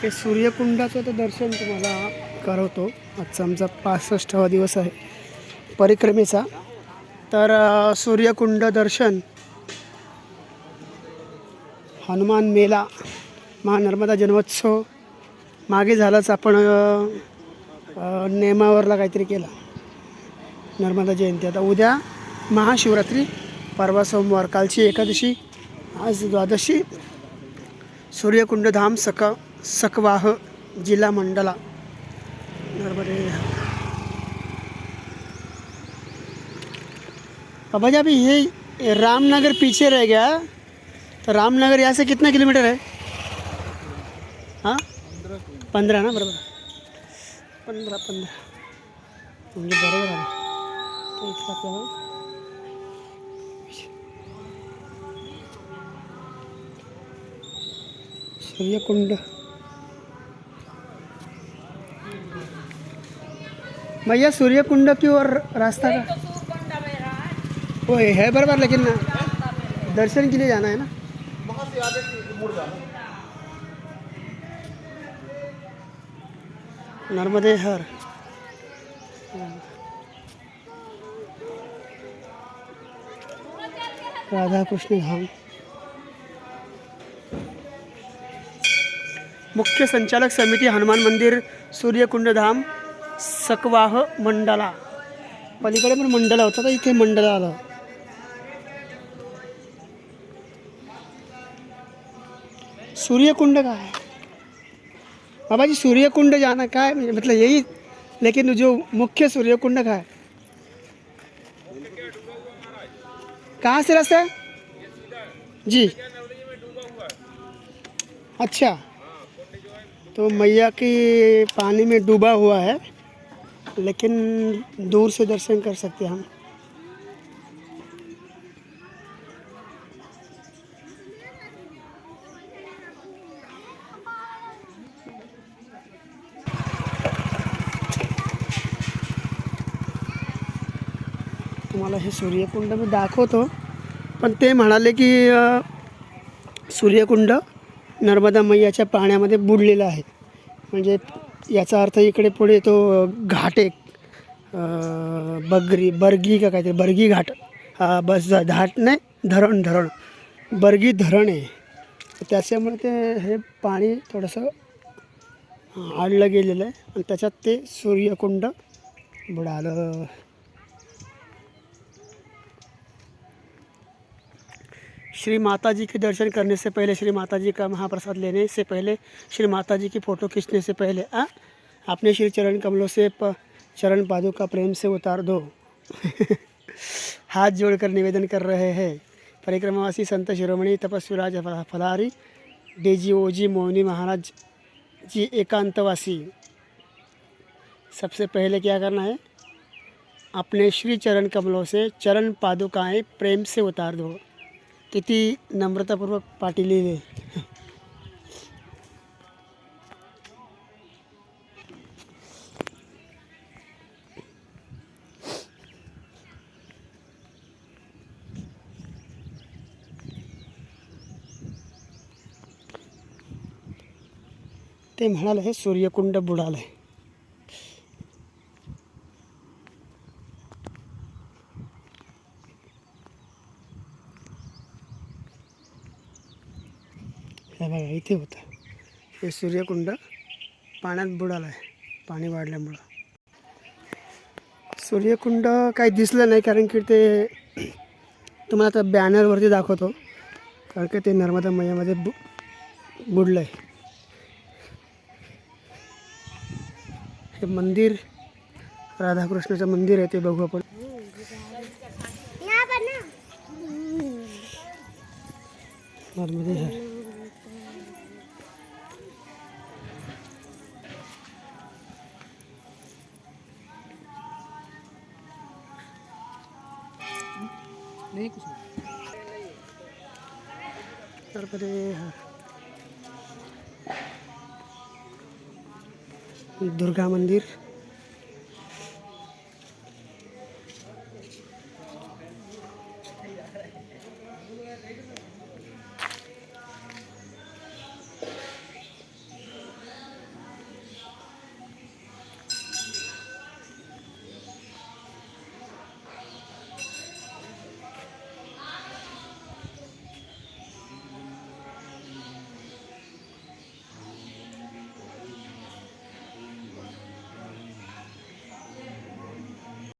हे सूर्यकुंडाचं तर दर्शन तुम्हाला करवतो. आजचा आमचा 65वा दिवस आहे परिक्रमेचा. तर सूर्यकुंड दर्शन, हनुमान मेला, महानर्मदा जन्मोत्सव मागे झालाच. आपण नेमावरला काहीतरी केला, नर्मदा जयंती. आता उद्या महाशिवरात्री, परवा सोमवार, कालची एकादशी, आज द्वादशी. सूर्यकुंड धाम सकवाह जिला मंडला नर्मदे। बाबा जी अभी ये रामनगर पीछे रह गया, तो रामनगर यहाँ से कितना किलोमीटर है? हाँ 15 ना, बरोबर 15 म्हणजे बरोबर आहे. तो इथं आपल्याला सूर्यकुंड, भैया सूर्यकुंड की ओर रास्ता का वो है बराबर, लेकिन दर्शन के लिए जाना है ना। नर्मदे हर राधा कृष्ण धाम। मुख्य संचालक समिति हनुमान मंदिर सूर्यकुंड धाम सकवाह मंडला. पलीकडे पण मंडला होता, तर इथे मंडला आलं. सूर्यकुंड का है बाबा जी? सूर्यकुंड जाना का है, मतलब यही, लेकिन जो मुख्य सूर्यकुंड का है कहाँ से रास्ता है जी? अच्छा, तो मैया की पानी में डूबा हुआ है, लेकिन दूर से दर्शन कर सकते हैं हम. तुम्हाला हे सूर्यकुंड मी दाखवतो, पण ते म्हणाले की सूर्यकुंड नर्मदा मैयाच्या पाण्यामध्ये बुडलेला आहे. म्हणजे याचा अर्थ इकडे पुढे तो घाट एक बर्गी का काहीतरी, बर्गी घाट, हा बस घाट नाही, धरण बर्गी धरण आहे. त्याच्यामुळे ते हे पाणी थोडंसं आडलं गेलेलं आहे आणि त्याच्यात ते सूर्यकुंड बुडालं. श्री माता जी के दर्शन करने से पहले, श्री माता जी का महाप्रसाद लेने से पहले, श्री माता जी की फ़ोटो खींचने से पहले अपने श्री चरण कमलों से चरण पादुका प्रेम से उतार दो. हाथ जोड़कर निवेदन कर रहे हैं परिक्रमावासी संत शिरोमणि तपस्वीराज फलारी डेजी ओजी मोहिनी महाराज जी एकांतवासी. सबसे पहले क्या करना है? अपने श्री चरण कमलों से चरण पादुकाएं प्रेम से उतार दो. किती नम्रतापूर्वक पाटी लिहिले. ते म्हणाले हे सूर्यकुंड बुडाले. हे बघा इथे होतं हे सूर्यकुंड, पाण्यात बुडाला आहे पाणी वाढल्यामुळं. सूर्यकुंड काही दिसलं नाही, कारण की ते तुम्हाला आता बॅनरवरती दाखवतो, कारण की ते नर्मदा मैयामध्ये बुडलं आहे. हे मंदिर राधाकृष्णाचं मंदिर आहे, ते बघू आपण. नर्मदे हर. नर्मदे हर. दुर्गा मंदिर.